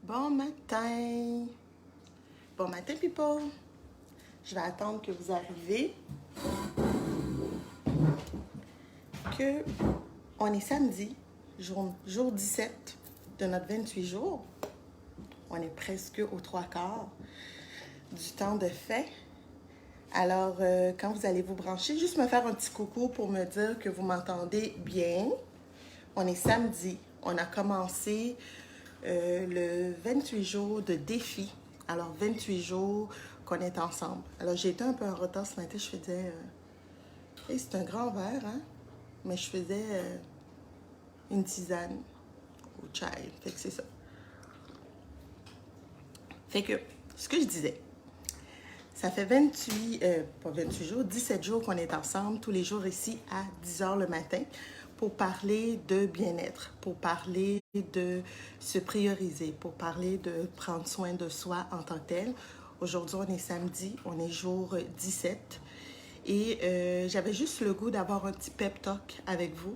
Bon matin! Bon matin, people! Je vais attendre que vous arrivez. On est samedi, jour 17 de notre 28 jours. On est presque aux 3/4 du temps de fait. Alors, quand vous allez vous brancher, juste me faire un petit coucou pour me dire que vous m'entendez bien. On est samedi. On a commencé le 28 jours de défi. Alors, 28 jours qu'on est ensemble. Alors, j'ai été un peu en retard ce matin. Je faisais... c'est un grand verre, hein? Mais je faisais une tisane au chai. Fait que c'est ça. Fait que, ce que je disais, ça fait pas 28 jours, 17 jours qu'on est ensemble, tous les jours ici à 10 h le matin, pour parler de bien-être, pour parler de se prioriser, pour parler de prendre soin de soi en tant que tel. Aujourd'hui, on est samedi, on est jour 17. Et j'avais juste le goût d'avoir un petit pep talk avec vous.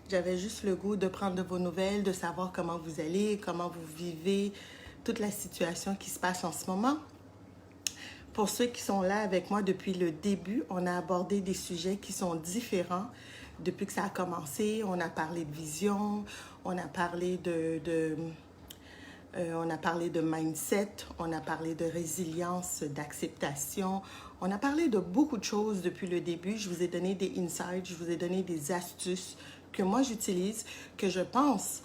J'avais juste le goût de prendre de vos nouvelles, de savoir comment vous allez, comment vous vivez, toute la situation qui se passe en ce moment. Pour ceux qui sont là avec moi depuis le début, on a abordé des sujets qui sont différents depuis que ça a commencé. On a parlé de vision, on a parlé on a parlé de mindset, on a parlé de résilience, d'acceptation. On a parlé de beaucoup de choses depuis le début. Je vous ai donné des insights, je vous ai donné des astuces que moi j'utilise, que je pense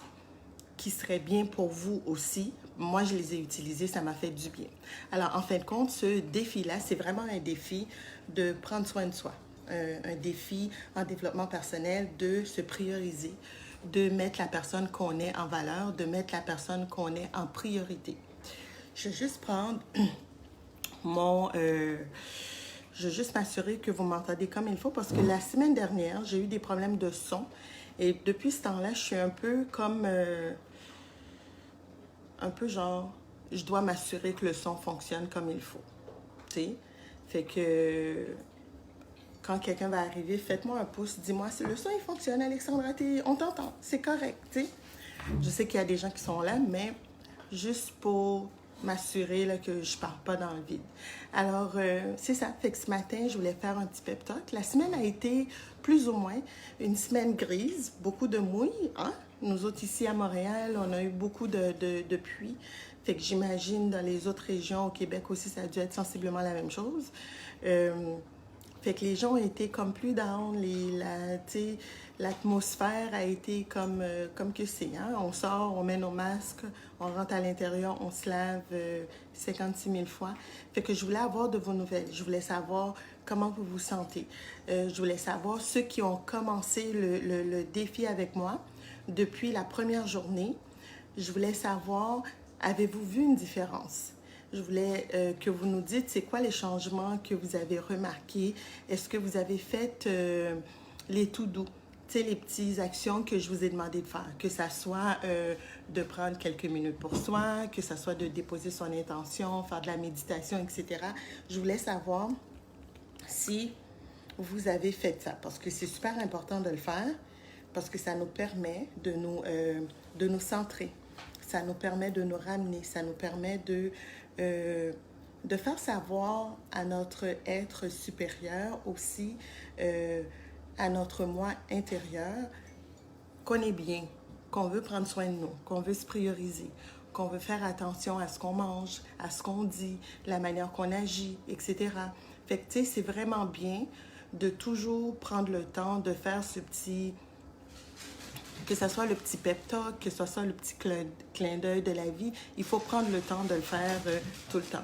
qui seraient bien pour vous aussi. Moi, je les ai utilisées, ça m'a fait du bien. Alors, en fin de compte, ce défi-là, c'est vraiment un défi de prendre soin de soi. Un défi en développement personnel de se prioriser, de mettre la personne qu'on est en valeur, de mettre la personne qu'on est en priorité. Je vais juste prendre je vais juste m'assurer que vous m'entendez comme il faut parce que la semaine dernière, j'ai eu des problèmes de son. Et depuis ce temps-là, je suis un peu comme... un peu genre, je dois m'assurer que le son fonctionne comme il faut. Tu sais? Fait que quand quelqu'un va arriver, faites-moi un pouce, dis-moi si le son il fonctionne, Alexandra, on t'entend, c'est correct, tu sais. Je sais qu'il y a des gens qui sont là, mais juste pour m'assurer là, que je ne pars pas dans le vide. Alors, c'est ça. Fait que ce matin, je voulais faire un petit pep talk. La semaine a été plus ou moins une semaine grise, beaucoup de mouille, hein? Nous autres ici à Montréal, on a eu beaucoup de pluie. Fait que j'imagine dans les autres régions au Québec aussi, ça a dû être sensiblement la même chose. Fait que les gens ont été comme plus down, l'atmosphère a été comme que c'est. Hein? On sort, on met nos masques, on rentre à l'intérieur, on se lave 56 000 fois. Fait que je voulais avoir de vos nouvelles. Je voulais savoir comment vous vous sentez. Je voulais savoir ceux qui ont commencé le défi avec moi depuis la première journée. Je voulais savoir, avez-vous vu une différence? Je voulais que vous nous dites c'est quoi les changements que vous avez remarqués. Est-ce que vous avez fait les to-do, les petites actions que je vous ai demandé de faire, que ça soit de prendre quelques minutes pour soi, que ça soit de déposer son intention, faire de la méditation, etc. Je voulais savoir si vous avez fait ça, parce que c'est super important de le faire, parce que ça nous permet de nous centrer. Ça nous permet de nous ramener, ça nous permet de faire savoir à notre être supérieur aussi, à notre moi intérieur, qu'on est bien, qu'on veut prendre soin de nous, qu'on veut se prioriser, qu'on veut faire attention à ce qu'on mange, à ce qu'on dit, la manière qu'on agit, etc. Fait que, tu sais, c'est vraiment bien de toujours prendre le temps de faire ce petit... Que ce soit le petit pep talk, que ce soit le petit clin d'œil de la vie, il faut prendre le temps de le faire tout le temps.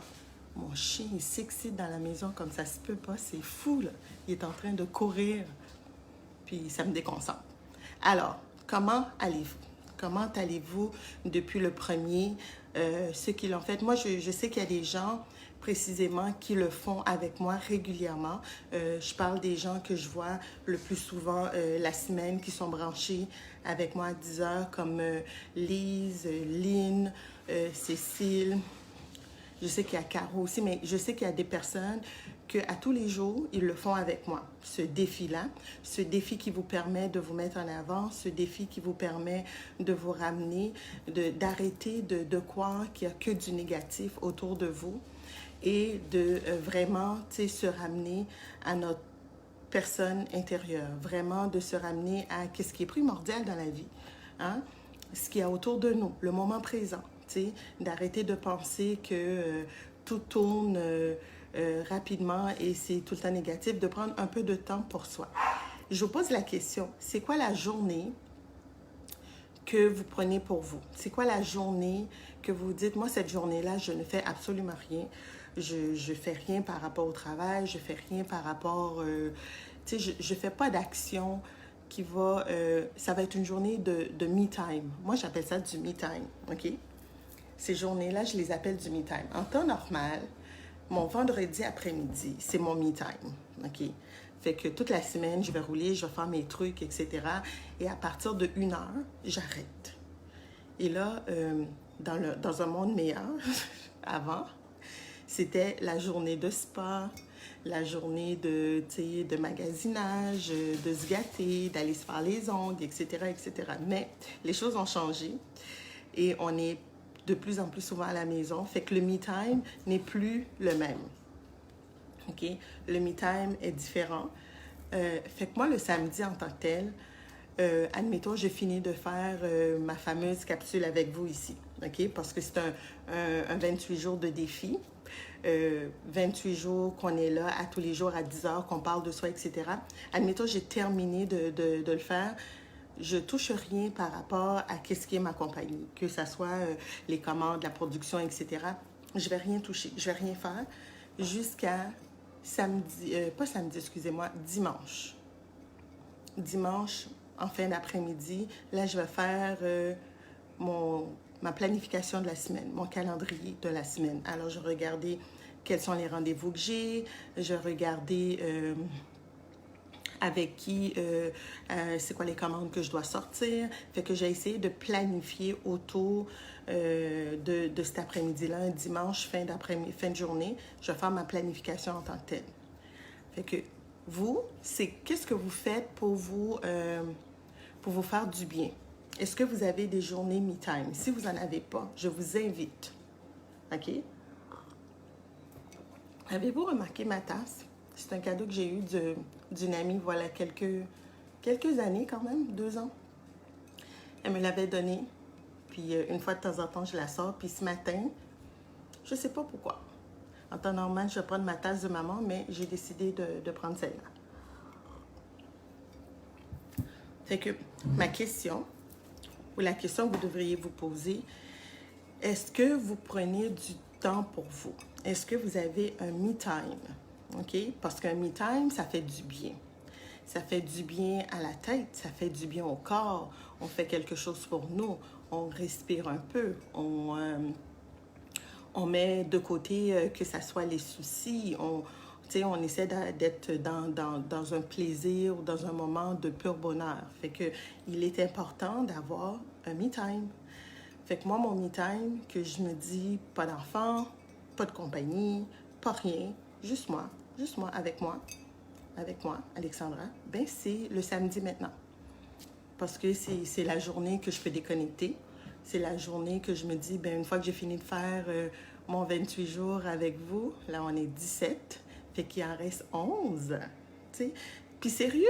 Mon chien, il s'excite dans la maison comme ça se peut pas, c'est fou, là. Il est en train de courir, puis ça me déconcentre. Alors, comment allez-vous? Comment allez-vous depuis le premier, ceux qui l'ont fait? Moi, je sais qu'il y a des gens précisément qui le font avec moi régulièrement. Je parle des gens que je vois le plus souvent la semaine, qui sont branchés avec moi à 10 h, comme Lise, Lynn, Cécile, Je sais qu'il y a Caro aussi, mais je sais qu'il y a des personnes que à tous les jours, ils le font avec moi. Ce défi-là, ce défi qui vous permet de vous mettre en avant, ce défi qui vous permet de vous ramener, d'arrêter de croire qu'il n'y a que du négatif autour de vous et de vraiment se ramener à notre personne intérieure, vraiment de se ramener à ce qui est primordial dans la vie, hein? Ce qu'il y a autour de nous, le moment présent, d'arrêter de penser que tout tourne rapidement et c'est tout le temps négatif, de prendre un peu de temps pour soi. Je vous pose la question, c'est quoi la journée que vous prenez pour vous? C'est quoi la journée que vous dites, moi cette journée-là, je ne fais absolument rien, je fais rien par rapport au travail, je fais rien par rapport, je fais pas d'action qui va, ça va être une journée de me time. Moi j'appelle ça du me time, ok? Ces journées-là, je les appelle du me time. En temps normal, mon vendredi après-midi, c'est mon me time, ok? Fait que toute la semaine, je vais rouler, je vais faire mes trucs, etc. Et à partir de 1 heure, j'arrête. Et là, dans un monde meilleur, avant, c'était la journée de spa, la journée de magasinage, de se gâter, d'aller se faire les ongles, etc., etc. Mais les choses ont changé et on est de plus en plus souvent à la maison. Fait que le me time n'est plus le même. OK? Le me time est différent. Fait que moi, le samedi en tant que tel, admettons, j'ai fini de faire ma fameuse capsule avec vous ici. OK? Parce que c'est un 28 jours de défi. 28 jours qu'on est là à tous les jours à 10 heures, qu'on parle de soi, etc. Admettons, j'ai terminé de le faire. Je touche rien par rapport à ce qui est ma compagnie, que ce soit les commandes, la production, etc. Je vais rien toucher, je vais rien faire jusqu'à samedi, pas samedi, excusez-moi, dimanche. Dimanche, en fin d'après-midi, là, je vais faire ma planification de la semaine, mon calendrier de la semaine. Alors, je vais regarder quels sont les rendez-vous que j'ai, je vais regarder avec qui, c'est quoi les commandes que je dois sortir. Fait que j'ai essayé de planifier autour de cet après-midi-là, un dimanche, fin de journée, je vais faire ma planification en tant que telle. Fait que vous, c'est qu'est-ce que vous faites pour vous faire du bien? Est-ce que vous avez des journées me-time? Si vous n'en avez pas, je vous invite. OK? Avez-vous remarqué ma tasse? C'est un cadeau que j'ai eu d'une amie, voilà, quelques années quand même, 2 ans. Elle me l'avait donné. Puis une fois de temps en temps, je la sors. Puis ce matin, je ne sais pas pourquoi. En temps normal, je vais prendre ma tasse de maman, mais j'ai décidé de prendre celle-là. Fait que ma question, ou la question que vous devriez vous poser, est-ce que vous prenez du temps pour vous? Est-ce que vous avez un me time? OK? Parce qu'un me time, ça fait du bien. Ça fait du bien à la tête, ça fait du bien au corps. On fait quelque chose pour nous. On respire un peu. On met de côté que ça soit les soucis. On essaie d'être dans un plaisir ou dans un moment de pur bonheur. Fait que il est important d'avoir un me time. Fait que moi, mon me time, que je me dis pas d'enfant, pas de compagnie, pas rien, juste moi, avec moi, Alexandra, ben c'est le samedi maintenant. Parce que c'est la journée que je peux déconnecter. C'est la journée que je me dis, ben une fois que j'ai fini de faire mon 28 jours avec vous, là on est 17, fait qu'il en reste 11. T'sais? Puis sérieux,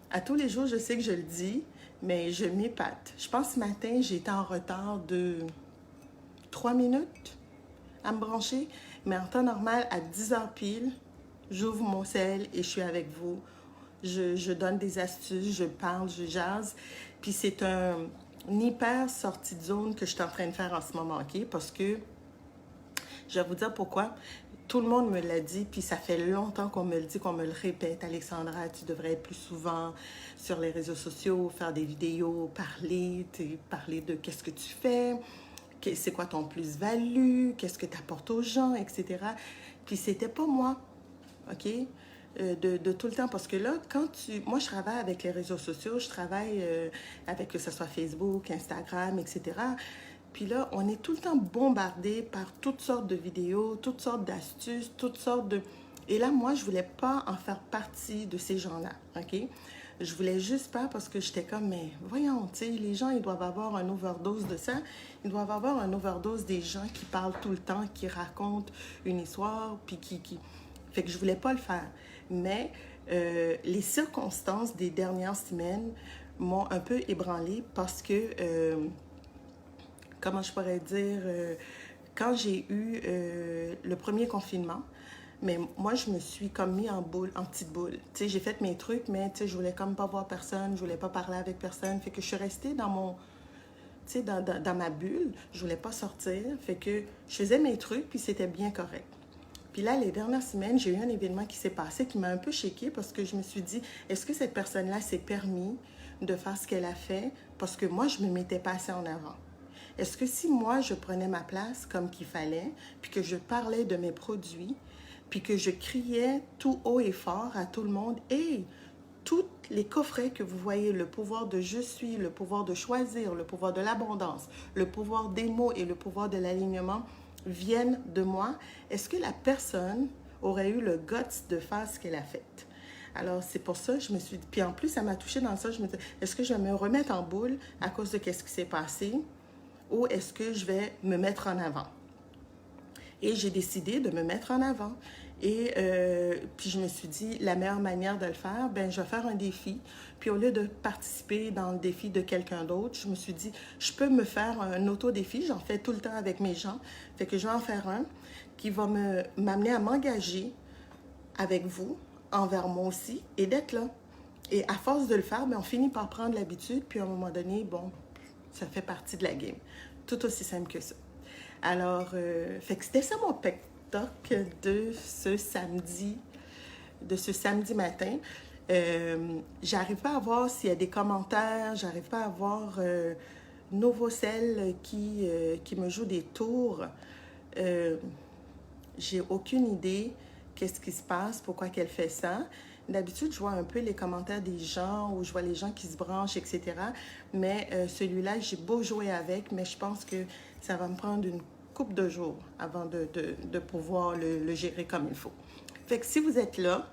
à tous les jours, je sais que je le dis, mais je m'épate. Je pense ce matin, j'ai été en retard de 3 minutes à me brancher, mais en temps normal, à 10 heures pile, j'ouvre mon sel et je suis avec vous. Je donne des astuces, je parle, je jase. Puis c'est un hyper sortie de zone que je suis en train de faire en ce moment, OK? Parce que, je vais vous dire pourquoi. Tout le monde me l'a dit, puis ça fait longtemps qu'on me le dit, qu'on me le répète. Alexandra, tu devrais être plus souvent sur les réseaux sociaux, faire des vidéos, parler de qu'est-ce que tu fais, c'est quoi ton plus-value, qu'est-ce que tu apportes aux gens, etc. Puis c'était pas moi, OK? De tout le temps. Parce que là, moi, je travaille avec les réseaux sociaux, je travaille avec que ce soit Facebook, Instagram, etc. Puis là, on est tout le temps bombardé par toutes sortes de vidéos, toutes sortes d'astuces, toutes sortes de... Et là, moi, je voulais pas en faire partie de ces gens-là, OK? Je voulais juste pas parce que j'étais comme, mais voyons, tu sais, les gens, ils doivent avoir un overdose de ça. Ils doivent avoir un overdose des gens qui parlent tout le temps, qui racontent une histoire, puis qui... Fait que je voulais pas le faire. Mais les circonstances des dernières semaines m'ont un peu ébranlée parce que... comment je pourrais dire, quand j'ai eu le premier confinement, mais moi, je me suis comme mis en boule, en petite boule. Tu sais, j'ai fait mes trucs, mais tu sais, je voulais comme pas voir personne, je voulais pas parler avec personne. Fait que je suis restée dans mon, tu sais, dans ma bulle. Je voulais pas sortir. Fait que je faisais mes trucs, puis c'était bien correct. Puis là, les dernières semaines, j'ai eu un événement qui s'est passé qui m'a un peu choquée parce que je me suis dit, est-ce que cette personne-là s'est permis de faire ce qu'elle a fait parce que moi, je me mettais pas assez en avant? Est-ce que si moi, je prenais ma place comme qu'il fallait, puis que je parlais de mes produits, puis que je criais tout haut et fort à tout le monde, hey, tous les coffrets que vous voyez, le pouvoir de je suis, le pouvoir de choisir, le pouvoir de l'abondance, le pouvoir des mots et le pouvoir de l'alignement viennent de moi, est-ce que la personne aurait eu le guts de faire ce qu'elle a fait? Alors, c'est pour ça que je me suis dit, puis en plus, ça m'a touchée dans ça, je me dis, est-ce que je vais me remettre en boule à cause de ce qui s'est passé? Ou est-ce que je vais me mettre en avant? Et j'ai décidé de me mettre en avant. Et puis je me suis dit, la meilleure manière de le faire, ben je vais faire un défi. Puis au lieu de participer dans le défi de quelqu'un d'autre, je me suis dit, je peux me faire un auto-défi. J'en fais tout le temps avec mes gens. Fait que je vais en faire un qui va m'amener à m'engager avec vous, envers moi aussi, et d'être là. Et à force de le faire, ben, on finit par prendre l'habitude. Puis à un moment donné, bon, ça fait partie de la game. Tout aussi simple que ça. Alors, fait que c'était ça mon pep talk de ce samedi matin. J'arrive pas à voir s'il y a des commentaires, j'arrive pas à voir Novocelle qui me joue des tours. J'ai aucune idée qu'est-ce qui se passe, pourquoi qu'elle fait ça. D'habitude, je vois un peu les commentaires des gens ou je vois les gens qui se branchent, etc. Mais celui-là, j'ai beau jouer avec, mais je pense que ça va me prendre une couple de jours avant de pouvoir le gérer comme il faut. Fait que si vous êtes là,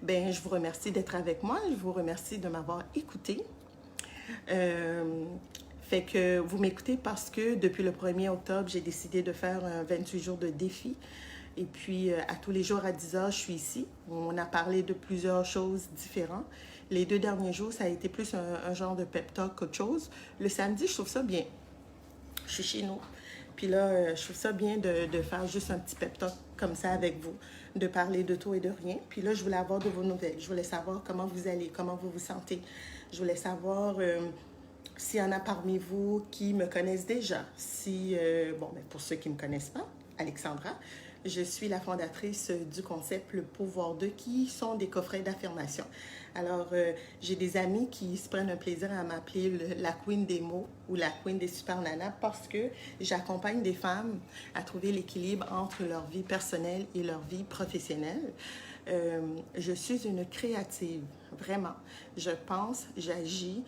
ben, je vous remercie d'être avec moi. Je vous remercie de m'avoir écouté. Fait que vous m'écoutez parce que depuis le 1er octobre, j'ai décidé de faire un 28 jours de défi. Et puis, à tous les jours à 10 heures, je suis ici. On a parlé de plusieurs choses différentes. Les 2 derniers jours, ça a été plus un genre de pep talk qu'autre chose. Le samedi, je trouve ça bien. Je suis chez nous. Puis là, je trouve ça bien de faire juste un petit pep talk comme ça avec vous, de parler de tout et de rien. Puis là, je voulais avoir de vos nouvelles. Je voulais savoir comment vous allez, comment vous vous sentez. Je voulais savoir s'il y en a parmi vous qui me connaissent déjà. Si, bon, ben pour ceux qui ne me connaissent pas, Alexandra, je suis la fondatrice du concept Le Pouvoir d'eux, qui sont des coffrets d'affirmation. Alors, j'ai des amis qui se prennent un plaisir à m'appeler la queen des mots ou la queen des super nanas parce que j'accompagne des femmes à trouver l'équilibre entre leur vie personnelle et leur vie professionnelle. Je suis une créative, vraiment. Je pense, j'agis.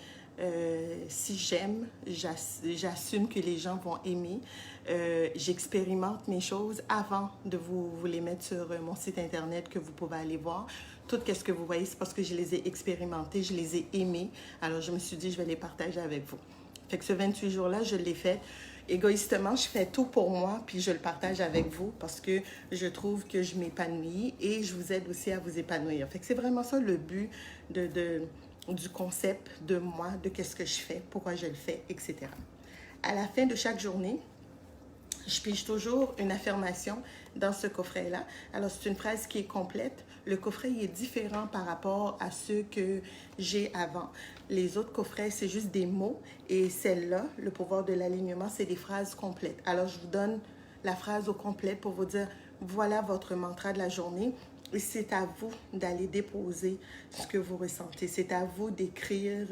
Si j'aime, j'assume que les gens vont aimer. J'expérimente mes choses avant de vous les mettre sur mon site internet que vous pouvez aller voir. Tout ce que vous voyez, c'est parce que je les ai expérimentés, je les ai aimés. Alors, je me suis dit, je vais les partager avec vous. Fait que ce 28 jours-là, je l'ai fait. Égoïstement, je fais tout pour moi, puis je le partage avec vous parce que je trouve que je m'épanouis et je vous aide aussi à vous épanouir. Fait que c'est vraiment ça le but du concept de moi, de qu'est-ce que je fais, pourquoi je le fais, etc. À la fin de chaque journée, je pige toujours une affirmation dans ce coffret-là. Alors, c'est une phrase qui est complète. Le coffret il est différent par rapport à ceux que j'ai avant. Les autres coffrets, c'est juste des mots. Et celle-là, le pouvoir de l'alignement, c'est des phrases complètes. Alors, je vous donne la phrase au complet pour vous dire, voilà votre mantra de la journée. Et c'est à vous d'aller déposer ce que vous ressentez. C'est à vous d'écrire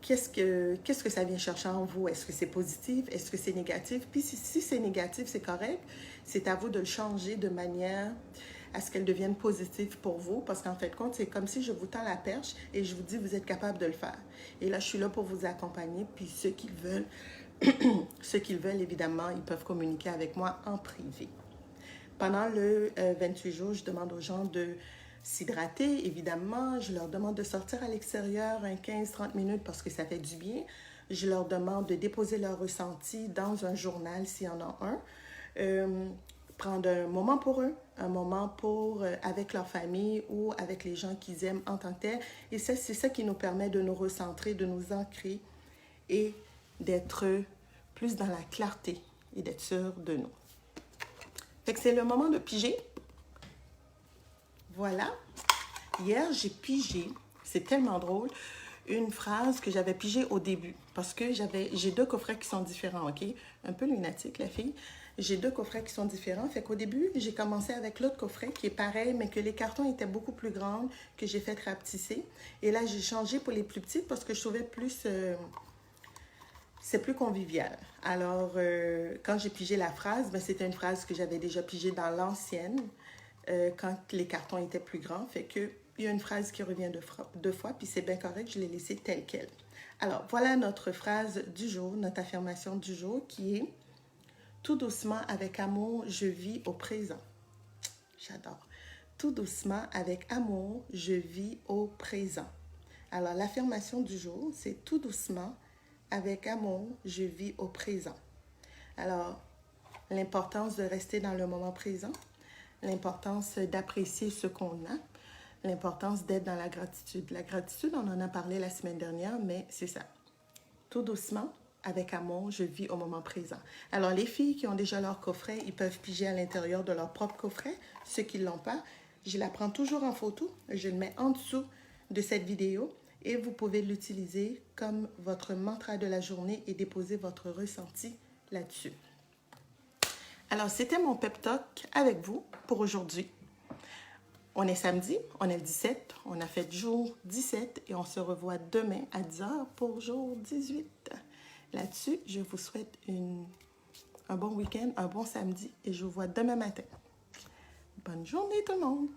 qu'est-ce que ça vient chercher en vous. Est-ce que c'est positif? Est-ce que c'est négatif? Puis si c'est négatif, c'est correct. C'est à vous de le changer de manière à ce qu'elle devienne positive pour vous. Parce qu'en fait, compte, c'est comme si je vous tends la perche et je vous dis, vous êtes capable de le faire. Et là, je suis là pour vous accompagner. Puis ceux qui veulent Ceux qui le veulent, évidemment, ils peuvent communiquer avec moi en privé. Pendant le 28 jours, je demande aux gens de s'hydrater, évidemment. Je leur demande de sortir à l'extérieur 15-30 minutes parce que ça fait du bien. Je leur demande de déposer leurs ressentis dans un journal s'il y en a un. Prendre un moment pour eux, un moment pour avec leur famille ou avec les gens qu'ils aiment en tant que tel. Et ça, c'est ça qui nous permet de nous recentrer, de nous ancrer et d'être plus dans la clarté et d'être sûr de nous. Fait que c'est le moment de piger. Voilà. Hier, j'ai pigé, c'est tellement drôle, une phrase que j'avais pigée au début. Parce que j'ai 2 coffrets qui sont différents, OK? Un peu lunatique, la fille. J'ai 2 coffrets qui sont différents. Fait qu'au début, j'ai commencé avec l'autre coffret qui est pareil, mais que les cartons étaient beaucoup plus grands, que j'ai fait rapetisser. Et là, j'ai changé pour les plus petites parce que je trouvais plus... c'est plus convivial. Alors, quand j'ai pigé la phrase, ben, c'était une phrase que j'avais déjà pigée dans l'ancienne, quand les cartons étaient plus grands. Fait que il y a une phrase qui revient 2 fois, puis c'est bien correct, je l'ai laissée telle quelle. Alors, voilà notre phrase du jour, notre affirmation du jour, qui est « Tout doucement, avec amour, je vis au présent ». J'adore. « Tout doucement, avec amour, je vis au présent ». Alors, l'affirmation du jour, c'est « Tout doucement, avec amour, je vis au présent ». Alors, l'importance de rester dans le moment présent, l'importance d'apprécier ce qu'on a, l'importance d'être dans la gratitude. La gratitude, on en a parlé la semaine dernière, mais c'est ça. Tout doucement, avec amour, je vis au moment présent. Alors, les filles qui ont déjà leur coffret, ils peuvent piger à l'intérieur de leur propre coffret. Ceux qui ne l'ont pas, je la prends toujours en photo. Je le mets en dessous de cette vidéo et vous pouvez l'utiliser comme votre mantra de la journée et déposer votre ressenti là-dessus. Alors, c'était mon pep talk avec vous pour aujourd'hui. On est samedi, on est le 17, on a fait jour 17 et on se revoit demain à 10h pour jour 18. Là-dessus, je vous souhaite un bon week-end, un bon samedi et je vous vois demain matin. Bonne journée tout le monde!